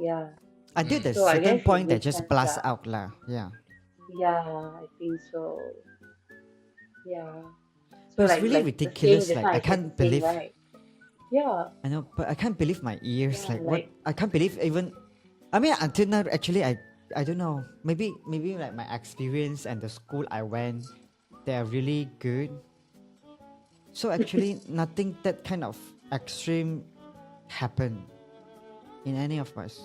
Yeah.
Until the
So I
certain
guess it
point that
makes
just
sense
blast
lah.
out lah. Yeah.
Yeah, I think so. Yeah. So
It's
like
really
the
ridiculous.
saying,
Like, I
just now
can't
said the saying,
believe.
right? Yeah.
I know, but I can't believe my ears.
Yeah,
Like, what?
like-
I can't believe even. I mean, until now, actually, I don't know. Maybe like my experience and the school I went, they are really good. So actually, nothing that kind of extreme happened in any of us.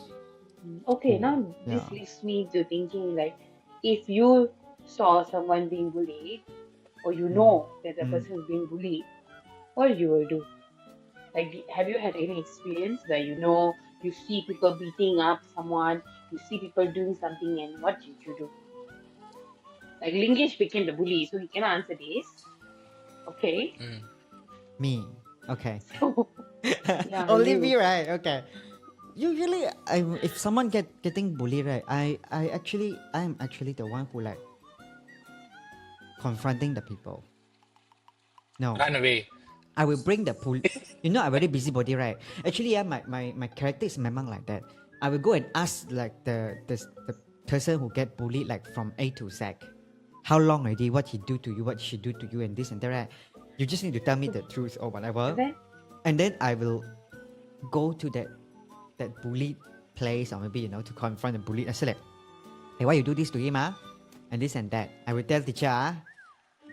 Okay, now this
Yeah.
leads me to thinking like, if you saw someone being bullied, or you know that the person is being bullied, what you will do? Like, have you had any experience where you see people beating up someone, you see people doing something, and what did you do? Like, Lingesh became the bully, so he cannot answer this. Okay.
Me. Okay.
So, yeah,
Only
you.
me, right? Okay. Usually, if someone getting bullied, right, I'm actually the one who like confronting the people. No,
Run away.
I will bring the pull. You know, I'm very busybody, right? Actually, yeah, my character is memang like that. I will go and ask like the person who get bullied like from A to Z. How long already? What he do to you? What she do to you? And this and that. Right? You just need to tell me the truth or whatever,
And then,
and then I will go to that bullied place or maybe to confront the bully. I say like, hey, why you do this to him, ah? And this and that. I will tell teacher, ah,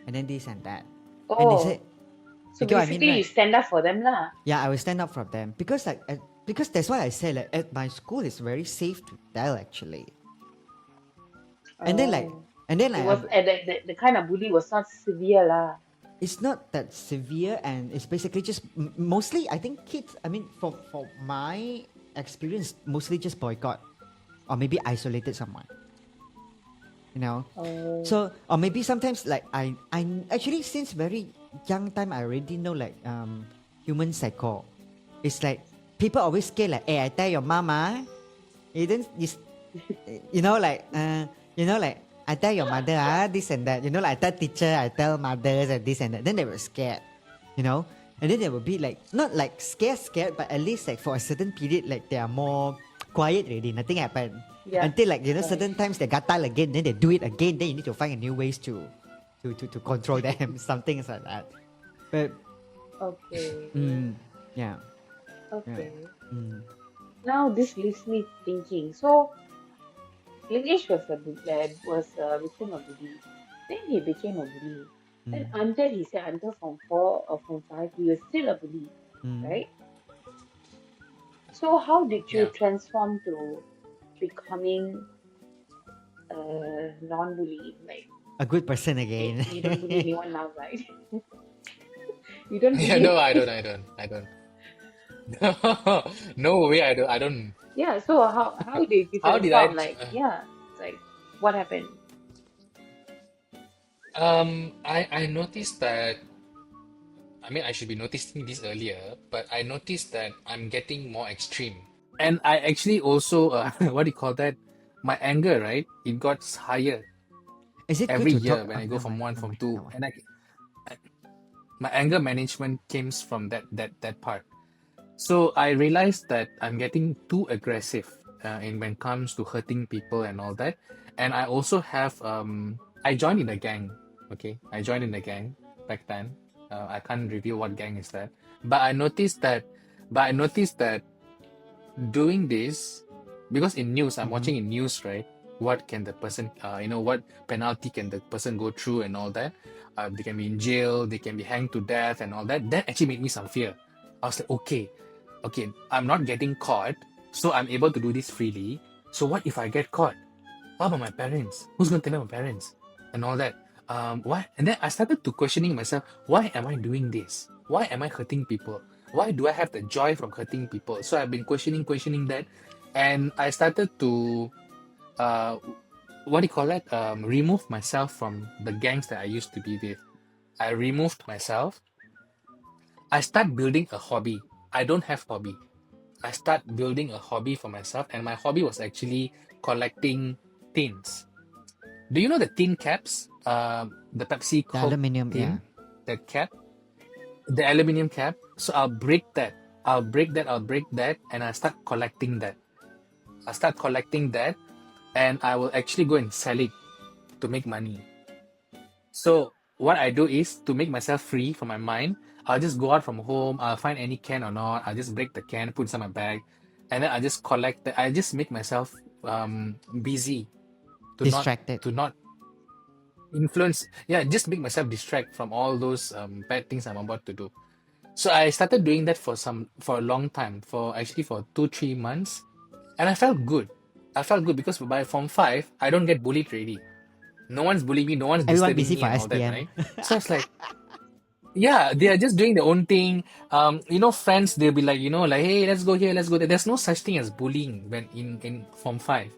and then this and that. And they say,
oh,
you
so
get what I mean,
basically you
right?
stand up for them lah.
Yeah, I will stand up for them because because that's why I say like at my school it's very safe to tell actually. And then like
Oh,
and then
it
like
was the kind of bully was not severe lah.
it's not that severe and it's basically just mostly I think kids. I mean, for my experience, mostly just boycott or maybe isolated someone. You know,
Oh,
so or maybe sometimes like I actually since very young time I already know like human psycho. It's like people always scared like, hey, I tell your mama, you don't like I tell your mother this and that. Like I tell teacher, I tell mothers and this and that. Then they were scared, you know. And then they will be like not like scared, but at least like for a certain period, like they are more quiet already. Nothing happened
yeah,
until like
right.
certain times they gatal again. Then they do it again. Then you need to find a new ways to control them. Something like that. But
Okay,
yeah, yeah.
okay.
Mm,
Now this leaves me thinking. So Lingesh was a victim of bullying. Then he became a bully. Then
mm,
until he said until form 4 or form 5, he was still a bully,
mm.
right? So how did you
Yeah.
transform to becoming non-bully? Like
A good person again.
you don't bully anyone now, right? You don't
Yeah,
bully.
no, I don't. No way, I don't.
Yeah. So how did you
How did I?
transform? Like yeah, like what happened?
I noticed that. I mean, I should be noticing this earlier, but I noticed that I'm getting more extreme. And I actually also, what do you call that? My anger, right? It got higher
Is it good
every
to
year
talk?
when
Oh,
I go
no
from
mind,
one,
no
from
mind,
two,
no mind.
and my anger management came from that part. So I realized that I'm getting too aggressive in when it comes to hurting people and all that. And I also have I joined in a gang. Okay, I joined in a gang back then. I can't reveal what gang is that, but I noticed that. But I noticed that doing this because in news, I'm
Mm-hmm.
watching in news, right? What can the person, what penalty can the person go through and all that? They can be in jail, they can be hanged to death and all that. That actually made me some fear. I was like, okay, I'm not getting caught, so I'm able to do this freely. So what if I get caught? What about my parents? Who's going to tell my parents? And all that. Why? And then I started to questioning myself, why am I doing this? Why am I hurting people? Why do I have the joy from hurting people? So I've been questioning that. And I started to, uh, what do you call that? Remove myself from the gangs that I used to be with. I removed myself. I start building a hobby. I don't have hobby. I start building a hobby for myself, and my hobby was actually collecting tins. Do you know the tin caps? The Pepsi
The
Coke
aluminium, yeah.
tin, the cap, the aluminium cap. So I'll break that. And I start collecting that. And I will actually go and sell it to make money. So what I do is to make myself free from my mind. I'll just go out from home. I'll find any can or not. I'll just break the can, put it in my bag, and then I just collect. I just make myself busy to not
Distracted.
to not influence. Yeah, just make myself distract from all those bad things I'm about to do. So I started doing that for a long time, for 2-3 months, and I felt good. I felt good because by form 5, I don't get bullied really. No one's bullying me, no one's
Everyone
disturbing
busy
me
for
and all that,
SPM.
right? So it's like, yeah, they are just doing their own thing. Friends, they'll be like, like, hey, let's go here, let's go there. There's no such thing as bullying when in form 5.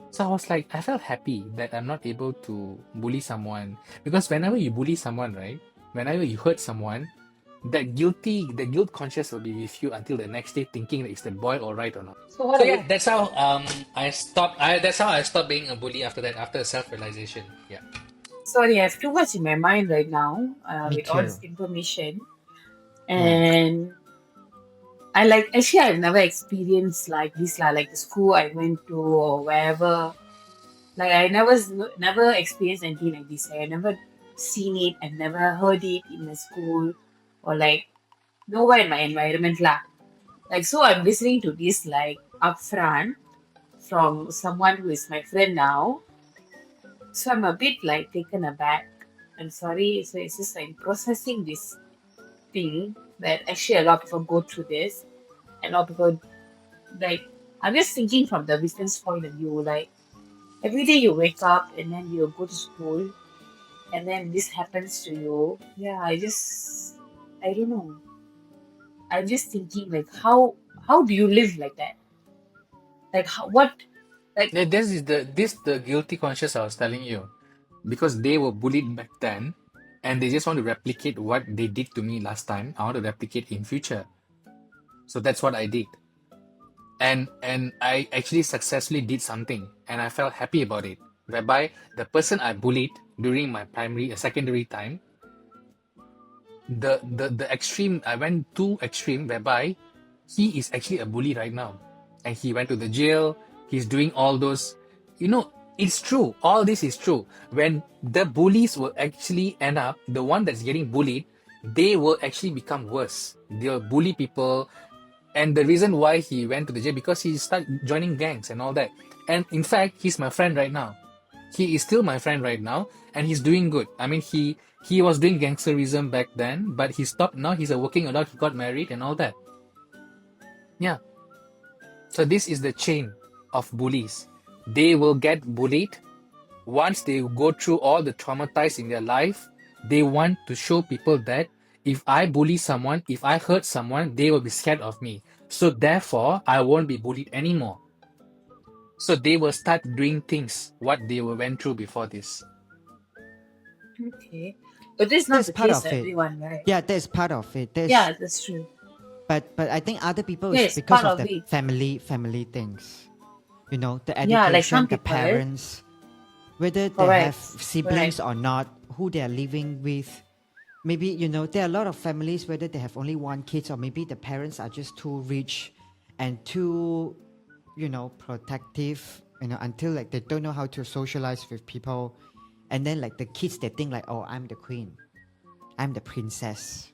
So I was like, I felt happy that I'm not able to bully someone. Because whenever you bully someone, right? Whenever you hurt someone, the guilt conscious will be with you until the next day thinking that is the boy all right or not.
So what
So
are we?
yeah, that's how that's how I stopped being a bully after that, after self realization. Yeah.
sorry, I have too much in my mind right now
Me
with all
too.
this information.
Yeah.
And I like, actually, I've never experienced like this, like the school I went to or wherever. Like, I never experienced anything like this. I never seen it, I never heard it in the school or like nowhere in my environment lah. Like, so I'm listening to this like upfront from someone who is my friend now. So I'm a bit like taken aback. I'm sorry. So it's just like processing this thing that actually a lot of people go through this, and a lot of people like. I'm just thinking from the business point of view. Like every day you wake up and then you go to school, and then this happens to you. Yeah, I don't know. I'm just thinking like how do you live like that? Like how, what like
Yeah, this is the guilty conscience I was telling you, because they were bullied back then, and they just want to replicate what they did to me last time. I want to replicate in future, so that's what I did, and I actually successfully did something, and I felt happy about it. Whereby the person I bullied during my primary, secondary time, the extreme, I went too extreme, whereby he is actually a bully right now, and he went to the jail. He's doing all those, it's true, all this is true. When the bullies will actually end up, the one that's getting bullied, they will actually become worse. They'll bully people. And the reason why he went to the jail, because he started joining gangs and all that. And in fact, he's my friend right now. He is still my friend right now, and he's doing good. I mean, he was doing gangsterism back then, but he stopped. Now he's a working adult. He got married and all that. Yeah. So this is the chain of bullies. They will get bullied. Once they go through all the traumatized in their life, they want to show people that if I bully someone, if I hurt someone, they will be scared of me. So therefore, I won't be bullied anymore. So they will start doing things what they went through before this.
okay. But this is not
That's
the
part
case
of
for
it.
everyone, right?
Yeah, that's part of it.
Yeah, that's true.
But I think other people is
Yes,
because
part
of
of
the
it.
family things. The
Yeah, like
education,
some
the
people,
parents, whether they have
correct,
siblings
correct.
or not, who they are living with. Maybe there are a lot of families whether they have only one kid, or maybe the parents are just too rich and too protective, until like they don't know how to socialize with people. And then like the kids, they think like, oh, I'm the queen, I'm the princess,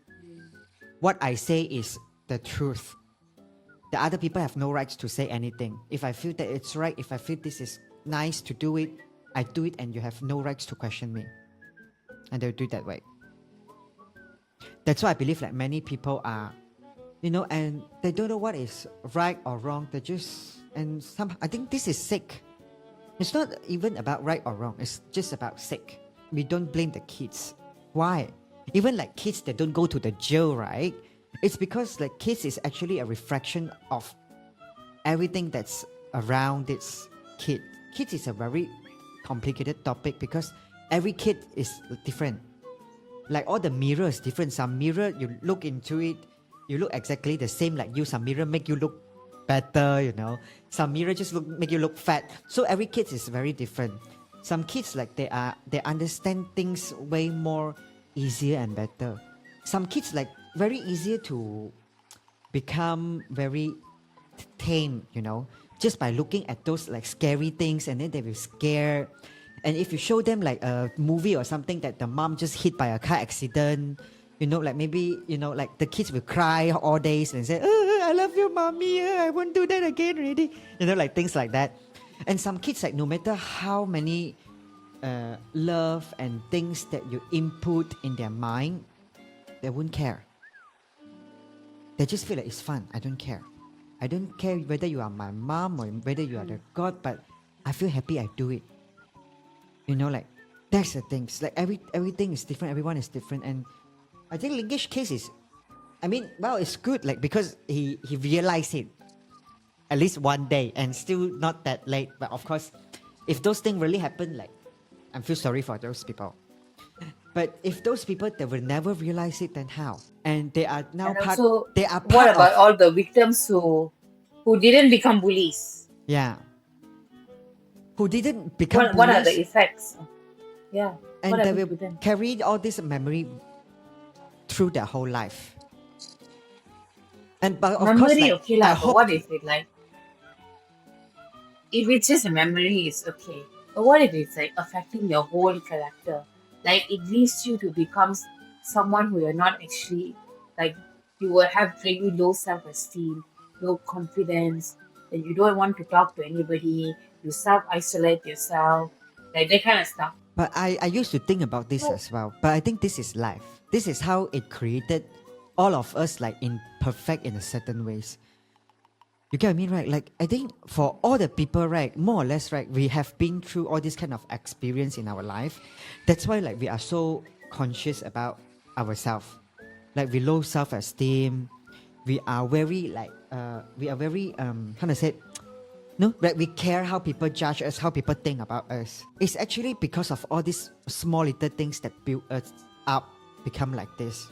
what I say is the truth. The other people have no rights to say anything. If I feel that it's right, if I feel this is nice to do it, I do it, and you have no rights to question me. And they'll do it that way. That's why I believe like many people are, and they don't know what is right or wrong. They just, and some, I think this is sick. It's not even about right or wrong. It's just about sick. We don't blame the kids. Why? Even like kids that don't go to the jail, right? It's because like kids is actually a reflection of everything that's around this kid. Kids is a very complicated topic because every kid is different. Like all the mirror is different. Some mirror you look into it, you look exactly the same like you. Some mirror make you look better. Some mirror just make you look fat. So every kid is very different. Some kids like they understand things way more easier and better. Some kids like very easier to become very tame, just by looking at those like scary things, and then they will scare. And if you show them like a movie or something that the mom just hit by a car accident, like maybe, like the kids will cry all days and say, oh, I love you, mommy, I won't do that again, really. Like things like that. And some kids, like no matter how many love and things that you input in their mind, they won't care. They just feel like it's fun. I don't care. I don't care whether you are my mom or whether you are the god, but I feel happy I do it. Like that's the things. Like everything is different. Everyone is different, and I think Linkish case is, I mean, well, it's good. Like because he realized it at least one day, and still not that late. But of course, if those things really happen, like I feel sorry for those people. But if those people that will never realize it, then how? And they are now
And also,
They are
what
part
about
of.
all the victims who didn't become bullies?
Yeah. Who didn't become
What are the
bullies?
effects? Yeah. What
And they
happened
will
to them?
carry all this memory through their whole life. And but of course,
Memory,
like
okay
I
lah. But
hope
what if it like, if it's just a memory, it's okay. But what if it's like affecting your whole character? Like it leads you to become someone who you're not actually, like you will have really low self-esteem, low confidence, and you don't want to talk to anybody. You self-isolate yourself, like that kind of stuff.
But I used to think about this
So
as well. But I think this is life. This is how it created all of us like imperfect in a certain ways. You get what I mean, right? Like I think for all the people, right, more or less, right, we have been through all this kind of experience in our life. That's why like we are so conscious about ourselves. Like we low self-esteem. We are very like we are very how to say it? No, like we care how people judge us, how people think about us. It's actually because of all these small little things that build us up, become like this.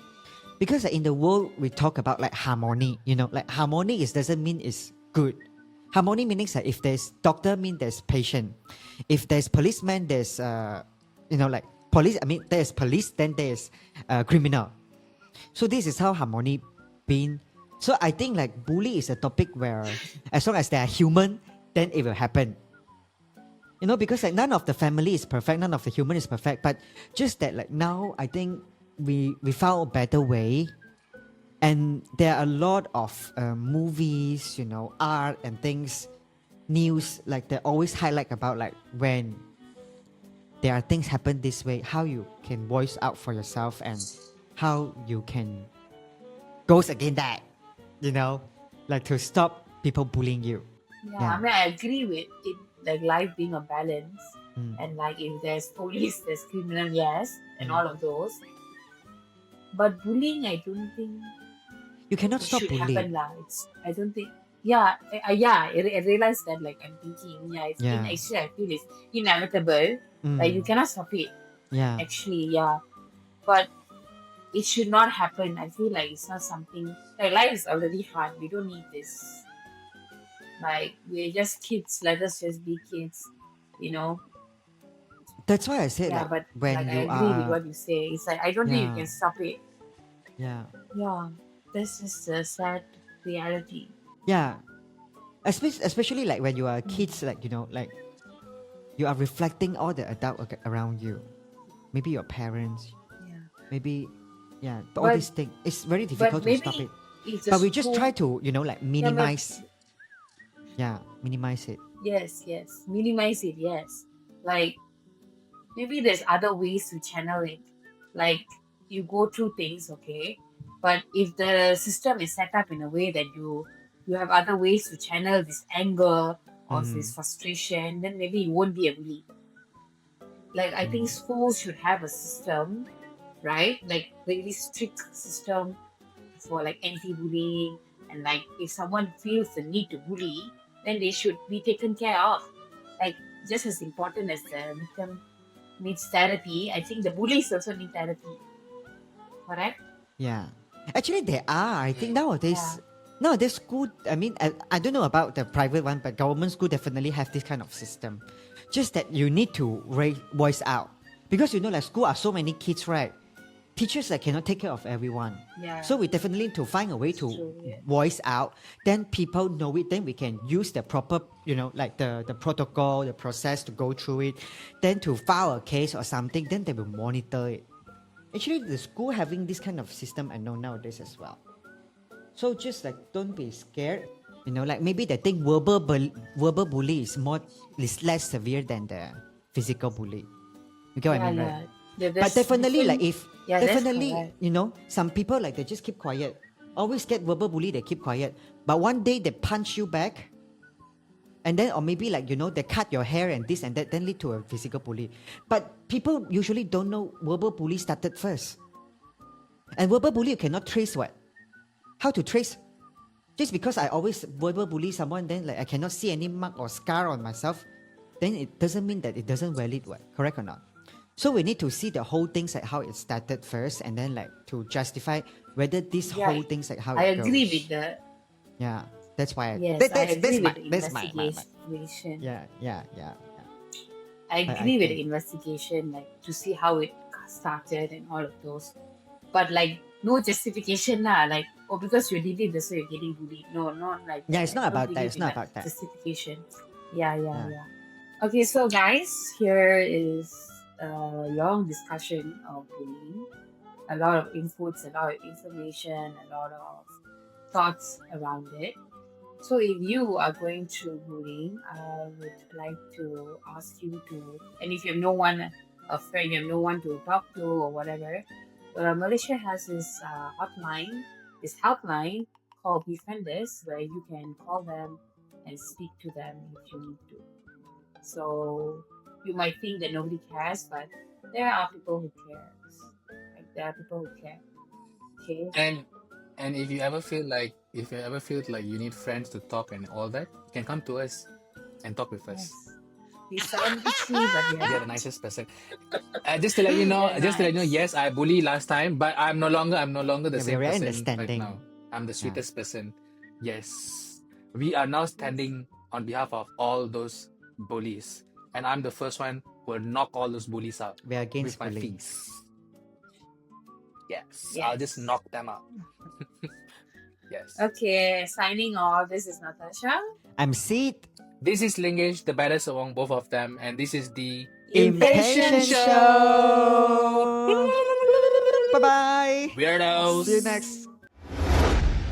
Because in the world we talk about like harmony, like harmony is doesn't mean it's good. Harmony meaning that if there's doctor, mean there's patient. If there's policeman, there's like police. I mean, there's police, then there's criminal. So this is how harmony been. So I think like bully is a topic where as long as they are human, then it will happen. Because like none of the family is perfect, none of the human is perfect, but just that like now I think we found a better way, and there are a lot of movies, art and things, news like they always highlight about like when there are things happen this way, how you can voice out for yourself and how you can goes against that, like to stop people bullying you.
yeah,
Yeah.
I mean I agree with it, like life being a balance,
Mm.
and like if there's police, there's criminal, yes, and
Mm.
all of those. But bullying, I don't think
You cannot
it
stop
should happen
bullying.
lah. I don't think. Yeah, I realized that. Like I'm thinking, yeah,
Yeah.
actually I feel it's inevitable. Like you
Mm.
cannot stop it.
Yeah.
Actually, yeah, but it should not happen. I feel like it's not something. Like life is already hard. We don't need this. Like we're just kids. Let us just be kids. You know.
That's why I said
Yeah,
like
but
when
like I
you
agree with
are
what you say. It's like I don't think you
yeah,
can stop it.
yeah,
Yeah, this is a sad reality.
yeah. Especially like when you are
Mm.
kids, like like you are reflecting all the adult around you. Maybe your parents,
Yeah.
maybe yeah, all
But
these things. It's very
but
difficult to stop it.
maybe if the
But we just try
school,
to, like
yeah, but
minimize. Yeah, minimize it.
yes, minimize it, yes. Like maybe there's other ways to channel it. Like you go through things, okay, but if the system is set up in a way that you have other ways to channel this anger or
Mm-hmm.
this frustration, then maybe you won't be a bully. Like I think schools should have a system, right? Like really strict system for like anti-bullying, and like if someone feels the need to bully, then they should be taken care of. Like just as important as the victim needs therapy, I think the bullies also need therapy. Correct?
Yeah. Actually, there are. I think
Mm.
Yeah.
nowadays school. I mean, I don't know about the private one, but government school definitely have this kind of system. Just that you need to voice out because like school are so many kids, right? Teachers like cannot take care of everyone.
Yeah.
So we definitely need to find a way
It's
to
true. Yeah.
voice out. Then people know it. Then we can use the proper, like the protocol, the process to go through it. Then to file a case or something. Then they will monitor it. Actually, the school having this kind of system I know nowadays as well. So just like don't be scared. Like maybe they think verbal bully is less severe than the physical bully. You get what I
Yeah.
mean, right?
Yeah.
But
There's
definitely, like
different.
if
Yeah, that's
definitely,
correct.
some people like they just keep quiet. Always get verbal bully, they keep quiet. But one day they punch you back, and then or maybe like they cut your hair and this and that, then lead to a physical bully. But people usually don't know verbal bully started first, and verbal bully you cannot trace what, how to trace. Just because I always verbal bully someone, then like I cannot see any mark or scar on myself, then it doesn't mean that it doesn't valid what, correct or not? So we need to see the whole things like how it started first, and then like to justify whether this
Yeah,
whole things like how
I
it
agree
goes.
with the.
Yeah, that's why
Yes, I agree
that's
with the
my
investigation.
yeah, yeah, yeah, yeah.
I
I
agree with the
think.
investigation, like to see how it started and all of those. But like no justification lah, like oh because you're dating this so you're getting bullied. No, not like
Yeah,
that.
it's
I
not
don't
about that.
believe
It's
in
not
that
about that.
justification. Yeah, yeah,
Yeah.
yeah. Okay, so guys, here is a long discussion of bullying. A lot of inputs, a lot of information, a lot of thoughts around it. So if you are going through bullying, I would like to ask you to, and if you have no one, a friend, you have no one to talk to or whatever, Malaysia has this hotline, this helpline called Befrienders, where you can call them and speak to them if you need to. So you might think that nobody cares, but there are people who cares. Like there are people who care. Okay.
And if you ever feel like you need friends to talk and all that, you can come to us and talk with us.
Yes. We sound bitchy, but we are
We are the
not.
nicest person. Just to let you know,
We're nice.
yes, I bully last time, but I'm no longer the
Yeah, we
same
are very
person right
understanding.
now. I'm the
Yeah.
sweetest person. Yes. We are now
Yes.
standing on behalf of all those bullies. And I'm the first one who will knock all those bullies out
We are
with
against
my
bullying.
face. Yes. I'll just
Yes.
knock them out. Yes.
Okay, signing off. This is Natasha.
I'm Sid.
This is Lingish, the baddest among both of them, and this is the
Impatient
Impatient
Impatient
Show!
Show. Bye bye. See you
Weirdos!
next.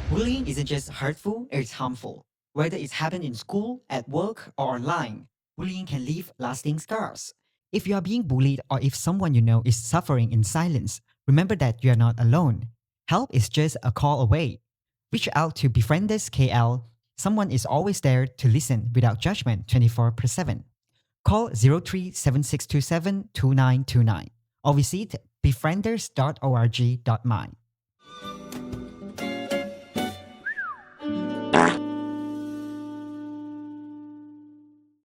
Bullying isn't just hurtful, it's harmful. Whether it's happened in school, at work, or online, bullying can leave lasting scars. If you are being bullied or if someone you know is suffering in silence, remember that you are not alone. Help is just a call away. Reach out to Befrienders KL. Someone is always there to listen without judgment 24/7. Call 03 7627 2929 or visit befrienders.org.my.